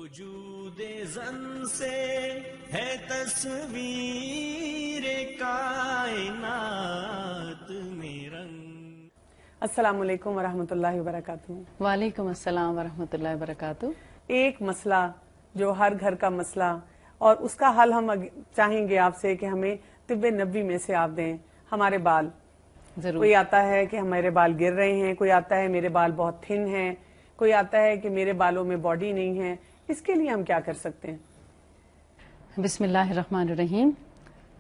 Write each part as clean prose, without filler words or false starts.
وجود زن سے ہے تصویر کائنات میں رنگ. السلام علیکم ورحمۃ اللہ وبرکاتہ. وعلیکم السلام ورحمۃ اللہ وبرکاتہ. ایک مسئلہ جو ہر گھر کا مسئلہ اور اس کا حل ہم چاہیں گے آپ سے کہ ہمیں طب نبوی میں سے آپ دیں. ہمارے بال ضرور. کوئی آتا ہے کہ ہمارے بال گر رہے ہیں, کوئی آتا ہے میرے بال بہت تھن ہیں, کوئی آتا ہے کہ میرے بالوں میں باڈی نہیں ہے. اس کے لیے ہم کیا کر سکتے ہیں؟ بسم اللہ الرحمن الرحیم.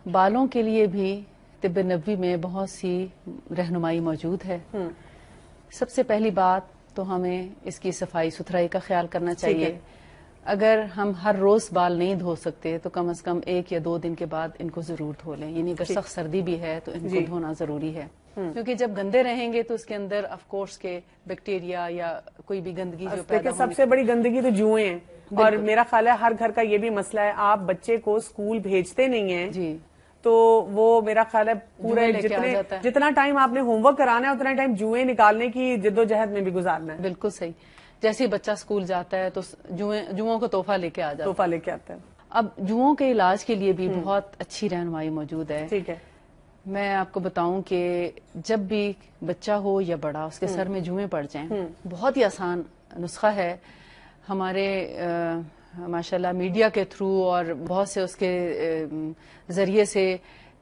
بالوں کے لیے بھی طب نبوی میں بہت سی رہنمائی موجود ہے. سب سے پہلی بات تو ہمیں اس کی صفائی ستھرائی کا خیال کرنا چاہیے. اگر ہم ہر روز بال نہیں دھو سکتے تو کم از کم 1 یا 2 دن کے بعد ان کو ضرور دھو لیں. یعنی اگر سخت سردی بھی ہے تو ان کو دھونا ضروری ہے, کیونکہ جب گندے رہیں گے تو اس کے اندر آف کورس کے بیکٹیریا یا کوئی بھی گندگی جو پیدا سب سے بڑی گندگی تو جوئیں ہیں. اور میرا خیال ہے ہر گھر کا یہ بھی مسئلہ ہے, آپ بچے کو اسکول بھیجتے نہیں ہیں جی تو وہ میرا خیال ہے پورے جتنا ٹائم آپ نے ہوم ورک کرانا ہے اتنا ٹائم جوئیں نکالنے کی جدوجہد میں بھی گزارنا ہے. بالکل صحیح. جیسے ہی بچہ اسکول جاتا ہے تو جوؤں کو تحفہ لے کے آتا ہے. اب جوؤں کے علاج کے لیے بھی بہت اچھی رہنمائی موجود ہے. ٹھیک ہے. میں آپ کو بتاؤں کہ جب بھی بچہ ہو یا بڑا اس کے سر میں جوئیں پڑ جائیں, بہت ہی آسان نسخہ ہے. ہمارے ماشاءاللہ میڈیا کے تھرو اور بہت سے اس کے ذریعے سے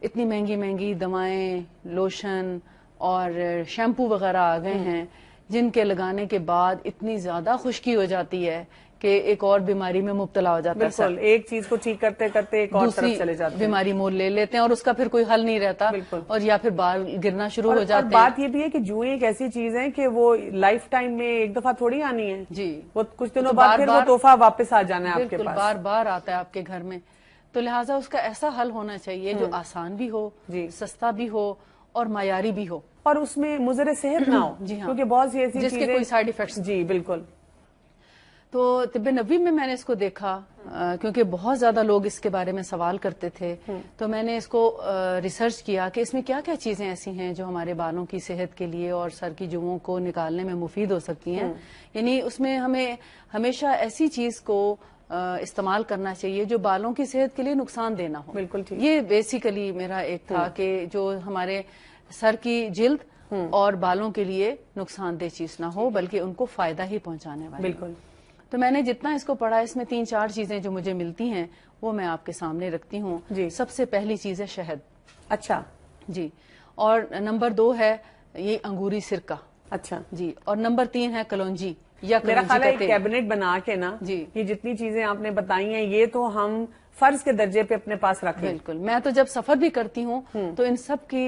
اتنی مہنگی مہنگی دوائیں, لوشن اور شیمپو وغیرہ آ گئے ہیں جن کے لگانے کے بعد اتنی زیادہ خشکی ہو جاتی ہے کہ ایک اور بیماری میں مبتلا ہو جاتا ہے. بالکل, ایک چیز کو ٹھیک کرتے کرتے ایک اور طرف چلے جاتے ہیں, بیماری مول لے لیتے ہیں اور اس کا پھر کوئی حل نہیں رہتا. اور یا پھر بال گرنا شروع ہو جاتے ہیں. اور بات یہ بھی ہے کہ جوئیں ایک ایسی چیز ہے کہ وہ لائف ٹائم میں ایک دفعہ تھوڑی آنی ہے. جی, وہ کچھ دنوں بعد پھر وہ تحفہ واپس آ جانا ہے آپ کے بالکل پاس, بار بار آتا ہے آپ کے گھر میں. تو لہٰذا اس کا ایسا حل ہونا چاہیے جو آسان بھی ہو, سستا بھی ہو اور معیاری بھی ہو, اور اس میں مضر صحت نہ ہو. جی ہاں, کیونکہ بہت سی ایسی جس کے کوئی سائیڈ ایفیکٹس. جی بالکل. تو طب نبوی میں نے اس کو دیکھا کیونکہ بہت زیادہ لوگ اس کے بارے میں سوال کرتے تھے, تو میں نے اس کو ریسرچ کیا کہ اس میں کیا کیا چیزیں ایسی ہیں جو ہمارے بالوں کی صحت کے لیے اور سر کی جوؤں کو نکالنے میں مفید ہو سکتی ہیں. یعنی اس میں ہمیں ہمیشہ ایسی چیز کو استعمال کرنا چاہیے جو بالوں کی صحت کے لیے نقصان دہ نہ ہو. بالکل ٹھیک. یہ بیسیکلی میرا ایک تھا کہ جو ہمارے سر کی جلد اور بالوں کے لیے نقصان دہ چیز نہ ہو بلکہ ان کو فائدہ ہی پہنچانے والی. بالکل. تو میں نے جتنا اس کو پڑھا اس میں 3-4 چیزیں جو مجھے ملتی ہیں وہ میں آپ کے سامنے رکھتی ہوں. سب سے پہلی چیز ہے شہد. اچھا جی. اور نمبر 2 ہے یہ انگوری سرکہ. اچھا جی. اور نمبر 3 ہے کلونجی یا میرا خیال ہے کیبنٹ بنا کے نا یہ جتنی چیزیں آپ نے بتائی ہیں یہ تو ہم فرض کے درجے پہ اپنے پاس رکھیں. بالکل. میں تو جب سفر بھی کرتی ہوں تو ان سب کی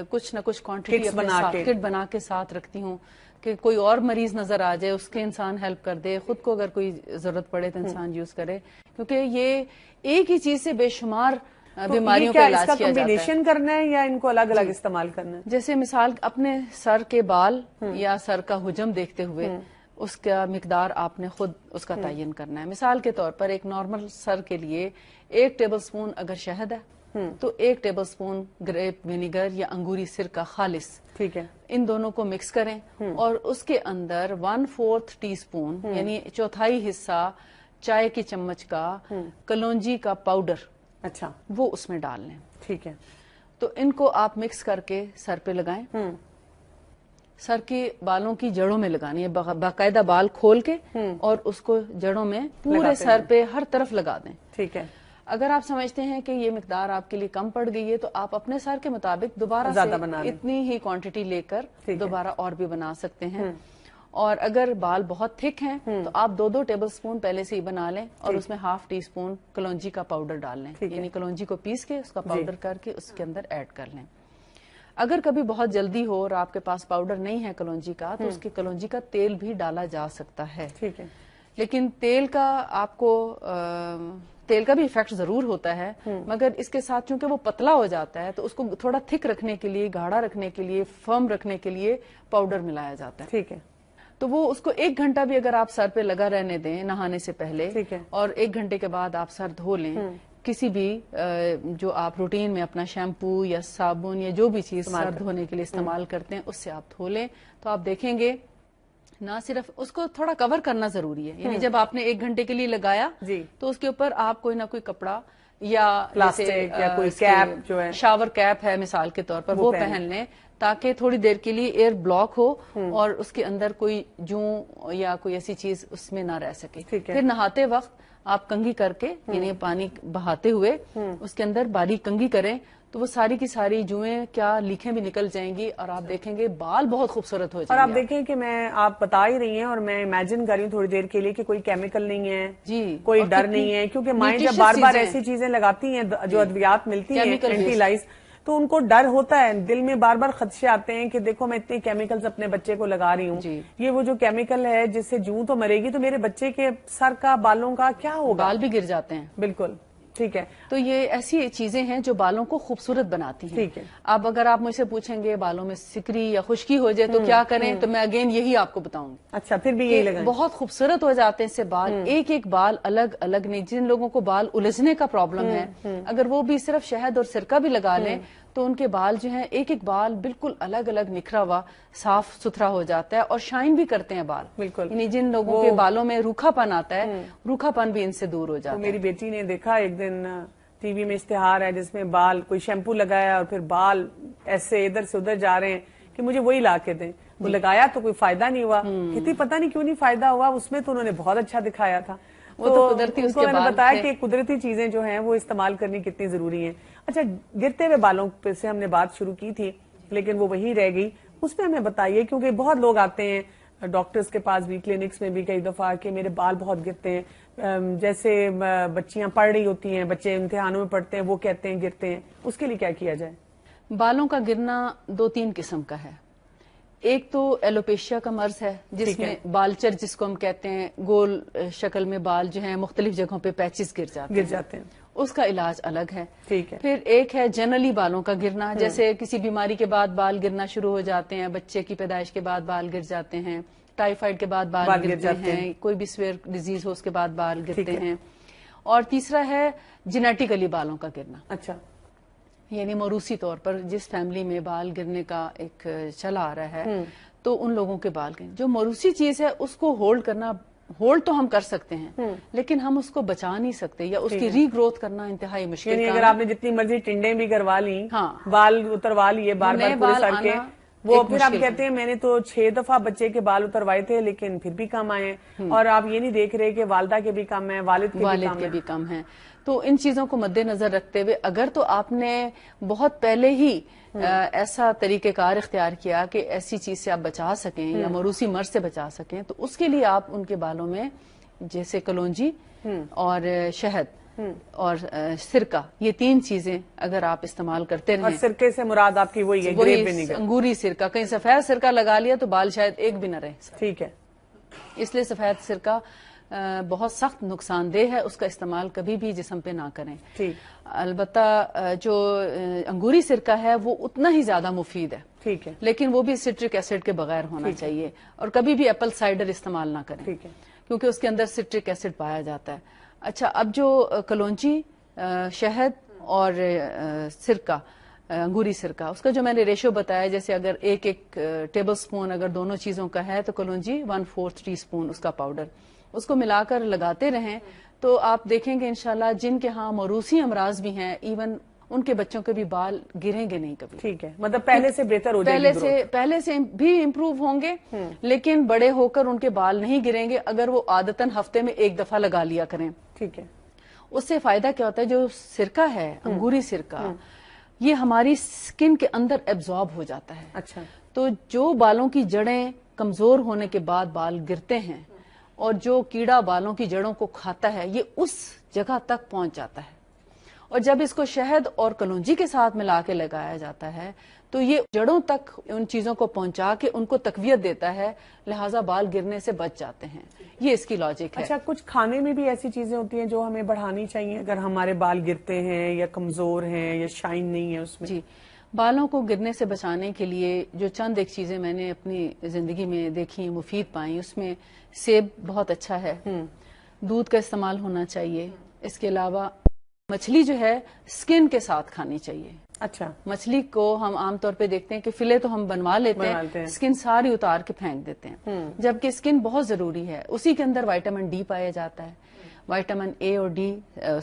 کچھ نہ کچھ کوانٹٹی کٹ بنا کے ساتھ رکھتی ہوں کہ کوئی اور مریض نظر آ جائے اس کے انسان ہیلپ کر دے, خود کو اگر کوئی ضرورت پڑے تو انسان یوز کرے, کیونکہ یہ ایک ہی چیز سے بے شمار بیماریوں کا علاج کیا جاتا ہے. کمبینیشن کرنا ہے یا ان کو الگ الگ استعمال کرنا ہے؟ جیسے مثال اپنے سر کے بال یا سر کا حجم دیکھتے ہوئے اس کا مقدار آپ نے خود اس کا تعین کرنا ہے. مثال کے طور پر ایک نارمل سر کے لیے 1 ٹیبل سپون اگر شہد ہے تو 1 ٹیبل سپون گریپ ونیگر یا انگوری سرکہ خالص, ٹھیک ہے, ان دونوں کو مکس کریں اور اس کے اندر 1/4 ٹی اسپون یعنی 1/4 حصہ چائے کی چمچ کا کلونجی کا پاؤڈر اچھا وہ اس میں ڈال لیں. ٹھیک ہے. تو ان کو آپ مکس کر کے سر پہ لگائیں. سر کے بالوں کی جڑوں میں لگانی ہے, باقاعدہ بال کھول کے اور اس کو جڑوں میں پورے سر پہ ہر طرف لگا دیں. ٹھیک ہے. اگر آپ سمجھتے ہیں کہ یہ مقدار آپ کے لیے کم پڑ گئی ہے تو آپ اپنے سر کے مطابق دوبارہ سے اتنی ہی کوانٹٹی لے کر دوبارہ اور بھی بنا سکتے ہیں. اور اگر بال بہت تھک ہیں تو آپ 2 ٹیبل سپون پہلے سے ہی بنا لیں اور اس میں 1/2 ٹی اسپون کلونجی کا پاؤڈر ڈال لیں. یعنی کلونجی کو پیس کے اس کا پاؤڈر کر کے اس کے اندر ایڈ کر لیں. اگر کبھی بہت جلدی ہو اور آپ کے پاس پاؤڈر نہیں ہے کلونجی کا تو اس کے کلونجی کا تیل بھی ڈالا جا سکتا ہے. ٹھیک ہے. لیکن تیل کا آپ کو تیل کا بھی ایفیکٹ ضرور ہوتا ہے مگر اس کے ساتھ چونکہ وہ پتلا ہو جاتا ہے تو اس کو تھوڑا تھک رکھنے کے لیے, گاڑھا رکھنے کے لیے, فرم رکھنے کے لیے پاؤڈر ملایا جاتا ہے. ٹھیک ہے. تو وہ اس کو 1 گھنٹہ بھی اگر آپ سر پہ لگا رہنے دیں نہانے سے پہلے اور 1 گھنٹے کے بعد آپ سر دھو لیں, کسی بھی جو آپ روٹین میں اپنا شیمپو یا صابن یا جو بھی چیز سر دھونے کے لیے استعمال کرتے ہیں اس سے آپ دھو لیں, تو آپ دیکھیں گے نہ صرف اس کو تھوڑا کور کرنا ضروری ہے، یعنی جب آپ نے 1 گھنٹے کے لیے لگایا جی تو اس کے اوپر آپ کوئی نہ کوئی کپڑا یا پلاسٹک یا کوئی کیپ جو ہے شاور کیپ ہے مثال کے طور پر وہ پہن لیں تاکہ تھوڑی دیر کے لیے ایئر بلاک ہو اور اس کے اندر کوئی جوں یا کوئی ایسی چیز اس میں نہ رہ سکے. پھر نہاتے وقت آپ کنگھی کر کے یعنی پانی بہاتے ہوئے اس کے اندر باریک کنگھی کریں تو وہ ساری کی ساری جوئیں کیا لیکھیں بھی نکل جائیں گی اور آپ دیکھیں گے بال بہت خوبصورت ہو جائیں گے. اور آپ دیکھیں کہ میں آپ بتا ہی رہی ہیں اور میں امیجن کر رہی ہوں تھوڑی دیر کے لیے کہ کوئی کیمیکل نہیں ہے جی کوئی ڈر نہیں ہے کیونکہ مائیں جب بار بار ایسی چیزیں لگاتی ہیں جو ادویات ملتی ہیں اینٹی لائز تو ان کو ڈر ہوتا ہے، دل میں بار بار خدشے آتے ہیں کہ دیکھو میں اتنے کیمیکلز اپنے بچے کو لگا رہی ہوں، یہ وہ جو کیمیکل ہے جس سے جوں تو مرے گی تو میرے بچے کے سر کا بالوں کا کیا ہوگا، بال بھی گر جاتے ہیں. بالکل ٹھیک ہے. تو یہ ایسی چیزیں ہیں جو بالوں کو خوبصورت بناتی ہیں. ٹھیک ہے. اب اگر آپ مجھ سے پوچھیں گے بالوں میں سکری یا خشکی ہو جائے تو کیا کریں تو میں اگین یہی آپ کو بتاؤں گی. اچھا پھر بھی یہی لگائیں. بہت خوبصورت ہو جاتے ہیں اس سے بال، ایک ایک بال الگ الگ نہیں. جن لوگوں کو بال الجھنے کا پرابلم ہے اگر وہ بھی صرف شہد اور سرکہ بھی لگا لیں تو ان کے بال جو ہیں ایک ایک بال بالکل الگ الگ نکھرا ہوا صاف ستھرا ہو جاتا ہے اور شائن بھی کرتے ہیں بال. بالکل. یعنی جن لوگوں کے بالوں میں روکھا پن آتا ہے روکھا پن بھی ان سے دور ہو جاتا ہے. میری بیٹی نے دیکھا ایک دن ٹی وی میں اشتہار ہے جس میں بال کوئی شیمپو لگایا اور پھر بال ایسے ادھر سے ادھر جا رہے ہیں کہ مجھے وہی لا کے دیں. وہ لگایا تو کوئی فائدہ نہیں ہوا، کہتی پتہ نہیں کیوں نہیں فائدہ ہوا، اس میں تو انہوں نے بہت اچھا دکھایا تھا. وہ تو قدرتی اس کے میں نے بال بتایا کہ قدرتی چیزیں جو ہیں وہ استعمال کرنی کتنی ضروری ہیں. اچھا گرتے ہوئے بالوں پہ سے ہم نے بات شروع کی تھی لیکن وہ وہی رہ گئی، اس میں ہمیں بتائیے کیونکہ بہت لوگ آتے ہیں ڈاکٹرز کے پاس بھی، کلینکس میں بھی کئی دفعہ کہ میرے بال بہت گرتے ہیں. جیسے بچیاں پڑھ رہی ہوتی ہیں، بچے امتحانوں میں پڑھتے ہیں، وہ کہتے ہیں گرتے ہیں، اس کے لیے کیا کیا جائے؟ بالوں کا گرنا 2-3 قسم کا ہے. ایک تو ایلوپیشیا کا مرض ہے جس میں بالچر جس کو ہم کہتے ہیں، گول شکل میں بال جو ہیں مختلف جگہوں پہ پیچز گر جاتے ہیں، اس کا علاج الگ ہے. ٹھیک ہے. پھر ایک ہے جنرلی بالوں کا گرنا، جیسے کسی بیماری کے بعد بال گرنا شروع ہو جاتے ہیں، بچے کی پیدائش کے بعد بال گر جاتے ہیں، ٹائیفائڈ کے بعد بال گرتے ہیں، کوئی بھی سویئر ڈیزیز ہو اس کے بعد بال گرتے ہیں. اور تیسرا ہے جینیٹیکلی بالوں کا گرنا. اچھا. یعنی موروثی طور پر جس فیملی میں بال گرنے کا ایک چلا آ رہا ہے تو ان لوگوں کے بال گرنے. جو موروثی چیز ہے اس کو ہولڈ تو ہم کر سکتے ہیں لیکن ہم اس کو بچا نہیں سکتے یا اس کی ری گروتھ کرنا انتہائی مشکل. یعنی اگر آپ نے جتنی مرضی ٹنڈیں بھی کروا لی، بال اتروا لیے بار بار پورے سر کے، وہ پھر آپ کہتے ہیں میں نے تو 6 دفعہ بچے کے بال اتروائے تھے لیکن پھر بھی کم آئے. اور آپ یہ نہیں دیکھ رہے کہ والدہ کے بھی کم ہیں، والد کے بھی کم ہیں. تو ان چیزوں کو مد نظر رکھتے ہوئے اگر تو آپ نے بہت پہلے ہی ایسا طریقہ کار اختیار کیا کہ ایسی چیز سے آپ بچا سکیں یا موروثی مرض سے بچا سکیں تو اس کے لیے آپ ان کے بالوں میں جیسے کلونجی اور شہد اور سرکہ، یہ 3 چیزیں اگر آپ استعمال کرتے رہیں. اور سرکے سے مراد آپ کی وہی ہے گریپ ونیگر، انگوری سرکہ. کہیں سفید سرکہ لگا لیا تو بال شاید ایک بھی نہ رہے. ٹھیک ہے. اس لیے سفید سرکہ بہت سخت نقصان دہ ہے، اس کا استعمال کبھی بھی جسم پہ نہ کریں. البتہ جو انگوری سرکہ ہے وہ اتنا ہی زیادہ مفید ہے. ٹھیک ہے. لیکن وہ بھی سٹرک ایسڈ کے بغیر ہونا چاہیے اور کبھی بھی ایپل سائڈر استعمال نہ کریں. ٹھیک ہے. کیونکہ اس کے اندر سٹرک ایسڈ پایا جاتا ہے. اچھا اب جو کلونجی، شہد اور سرکہ، انگوری سرکہ، اس کا جو میں نے ریشو بتایا جیسے اگر ایک ٹیبل سپون اگر دونوں چیزوں کا ہے تو کلونجی 1/4 ٹی اسپون اس کا پاؤڈر، اس کو ملا کر لگاتے رہیں تو آپ دیکھیں گے انشاءاللہ جن کے ہاں موروثی امراض بھی ہیں ایون ان کے بچوں کے بھی بال گریں گے نہیں کبھی. ٹھیک ہے. مطلب پہلے سے بہتر ہو جائے گی، پہلے سے بھی امپروو ہوں گے لیکن بڑے ہو کر ان کے بال نہیں گریں گے اگر وہ عادتاً ہفتے میں 1 دفعہ لگا لیا کریں. ٹھیک ہے. اس سے فائدہ کیا ہوتا ہے، جو سرکہ ہے انگوری سرکہ یہ ہماری سکن کے اندر ایبزارب ہو جاتا ہے. اچھا. تو جو بالوں کی جڑیں کمزور ہونے کے بعد بال گرتے ہیں اور جو کیڑا بالوں کی جڑوں کو کھاتا ہے یہ اس جگہ تک پہنچ جاتا ہے اور جب اس کو شہد اور کلونجی کے ساتھ ملا کے لگایا جاتا ہے تو یہ جڑوں تک ان چیزوں کو پہنچا کے ان کو تقویت دیتا ہے، لہٰذا بال گرنے سے بچ جاتے ہیں. یہ اس کی لاجک ہے. اچھا کچھ کھانے میں بھی ایسی چیزیں ہوتی ہیں جو ہمیں بڑھانی چاہیے اگر ہمارے بال گرتے ہیں یا کمزور ہیں یا شائن نہیں ہے اس میں؟ جی، بالوں کو گرنے سے بچانے کے لیے جو چند ایک چیزیں میں نے اپنی زندگی میں دیکھی مفید پائیں، اس میں سیب بہت اچھا ہے، دودھ کا استعمال ہونا چاہیے. اس کے علاوہ مچھلی جو ہے اسکن کے ساتھ کھانی چاہیے. اچھا. مچھلی کو ہم عام طور پہ دیکھتے ہیں کہ فلے تو ہم بنوا لیتے ہیں, اسکن ساری اتار کے پھینک دیتے ہیں, جبکہ اسکن بہت ضروری ہے. اسی کے اندر وائٹامن ڈی پایا جاتا ہے. وائٹامن اے اور ڈی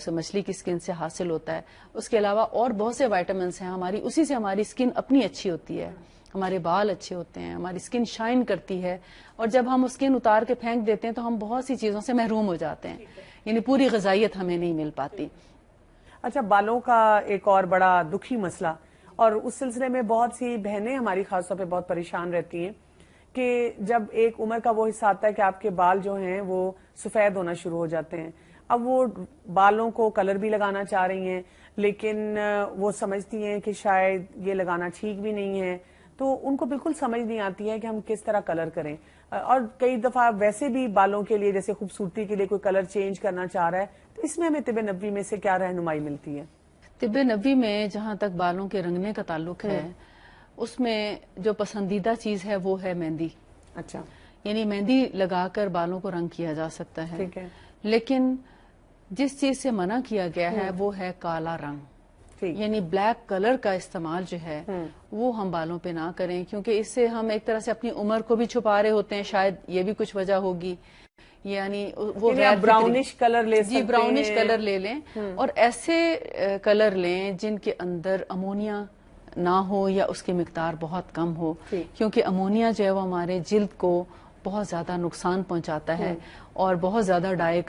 مچھلی کی اسکن سے حاصل ہوتا ہے. اس کے علاوہ اور بہت سے وائٹامنس ہیں ہماری, اسی سے ہماری اسکن اپنی اچھی ہوتی ہے, ہمارے بال اچھے ہوتے ہیں, ہماری اسکن شائن کرتی ہے. اور جب ہم اسکن اتار کے پھینک دیتے ہیں تو ہم بہت سی چیزوں سے محروم ہو جاتے ہیں, یعنی پوری غذائیت ہمیں نہیں مل پاتی. اچھا, بالوں کا ایک اور بڑا دکھی مسئلہ, اور اس سلسلے میں بہت سی بہنیں ہماری خاص طور پہ بہت پریشان رہتی ہیں کہ جب ایک عمر کا وہ حصہ آتا ہے کہ آپ کے بال جو ہیں وہ سفید ہونا شروع ہو جاتے ہیں. اب وہ بالوں کو کلر بھی لگانا چاہ رہی ہیں, لیکن وہ سمجھتی ہیں کہ شاید یہ لگانا ٹھیک بھی نہیں ہے, تو ان کو بالکل سمجھ نہیں آتی ہے کہ ہم کس طرح کلر کریں. اور کئی دفعہ ویسے بھی بالوں کے لیے جیسے خوبصورتی کے لیے کوئی کلر چینج کرنا چاہ رہا ہے, تو اس میں ہمیں طب نبوی میں سے کیا رہنمائی ملتی ہے؟ طب نبوی میں جہاں تک بالوں کے رنگنے کا تعلق ہے, اس میں جو پسندیدہ چیز ہے وہ ہے مہندی. اچھا. یعنی مہندی لگا کر بالوں کو رنگ کیا جا سکتا ہے. ٹھیک ہے. لیکن جس چیز سے منع کیا گیا ہے وہ ہے کالا رنگ. یعنی بلیک کلر کا استعمال جو ہے وہ ہم بالوں پہ نہ کریں, کیونکہ اس سے ہم ایک طرح سے اپنی عمر کو بھی چھپا رہے ہوتے ہیں. شاید یہ بھی کچھ وجہ ہوگی. یعنی وہ براؤنش کلر لے سکتے ہیں. جی, براؤنش کلر لے لیں, اور ایسے کلر لیں جن کے اندر امونیا نہ ہو یا اس کی مقدار بہت کم ہو, کیونکہ امونیا جو ہے وہ ہمارے جلد کو بہت زیادہ نقصان پہنچاتا ہے اور بہت زیادہ ڈائی